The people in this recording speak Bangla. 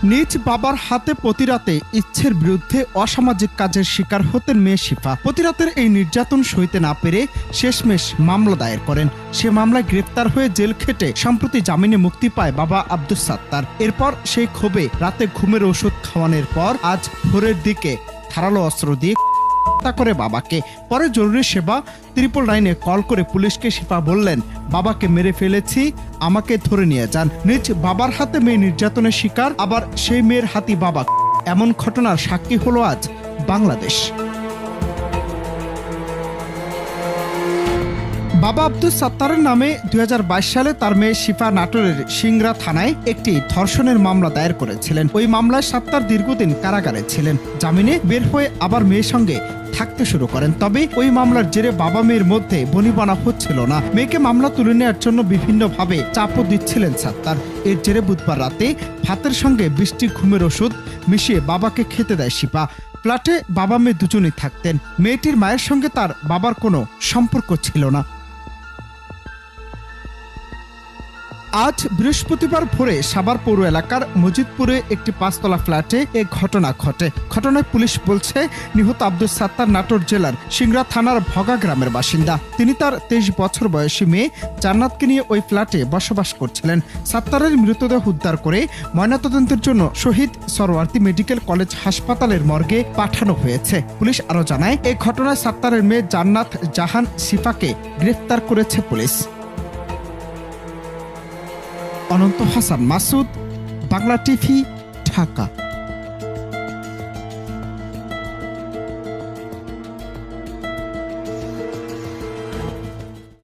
নিজ বাবার হাতে প্রতিরাতে ইচ্ছের বিরুদ্ধে অসামাজিক কাজের শিকার হতেন মেয়ে শিফা। প্রতিরাতের এই নির্যাতন সইতে না পেরে শেষমেশ মামলা দায়ের করেন। সে মামলায় গ্রেপ্তার হয়ে জেল খেটে সম্প্রতি জামিনে মুক্তি পায় বাবা আব্দুস সাত্তার। এরপর সেই ক্ষোভে রাতে ঘুমের ওষুধ খাওয়ানোর পর আজ ভোরের দিকে ধারালো অস্ত্র দিয়ে হত্যা করে বাবাকে। পরে জরুরি সেবা 999-এ কল করে পুলিশকে শিফা বললেন, বাবাকে মেরে ফেলেছি, আমাকে ধরে নিয়ে যান। নিজ বাবার হাতে মেয়ে নির্যাতনের শিকার, আবার সেই মেয়ের হাতি বাবা। এমন ঘটনার সাক্ষী হলো আজ বাংলাদেশ। বাবা আব্দুস সাত্তারের নামে 2022 সালে তার মেয়ে শিফা নাটোরের সিংড়া থানায় একটি ধর্ষণের মামলা দায়ের করেছিলেন। ওই মামলায় সাত্তার দীর্ঘদিন কারাগারে ছিলেন। জামিনে বের হয়ে আবার মেয়ের সঙ্গে থাকতে শুরু করেন। তবে ওই মামলার জেরে বাবা মেয়ের মধ্যে বনিবনা হচ্ছিল না। মেয়েকে মামলা তুলে নেওয়ার জন্য বিভিন্নভাবে চাপও দিচ্ছিলেন সাত্তার। এর জেরে বুধবার রাতে ভাতের সঙ্গে 20টি ঘুমের ওষুধ মিশিয়ে বাবাকে খেতে দেয় শিফা। ফ্ল্যাটে বাবা মেয়ে দুজনেই থাকতেন। মেয়েটির মায়ের সঙ্গে তার বাবার কোনো সম্পর্ক ছিল না। আজ বৃহস্পতিবার ভোরে সাভার পৌর এলাকার মজিদপুরে একটি 5তলা ফ্ল্যাটে এ ঘটনা ঘটে। ঘটনায় পুলিশ বলছে, নিহত আব্দুস সাত্তার নাটোর জেলার সিংড়া থানার ভগা গ্রামের বাসিন্দা। তিনি তার 23 বছর বয়সী মেয়ে জান্নাতকে নিয়ে ওই ফ্ল্যাটে বসবাস করছিলেন। সাত্তারের মৃতদেহ উদ্ধার করে ময়নাতদন্তের জন্য শহীদ সরওয়ার্দী মেডিকেল কলেজ হাসপাতালের মর্গে পাঠানো হয়েছে। পুলিশ আরও জানায়, এই ঘটনায় সাত্তারের মেয়ে জান্নাত জাহান শিফাকে গ্রেফতার করেছে পুলিশ। অনন্ত হাসান মাসুদ, বাংলা টিভি, ঢাকা।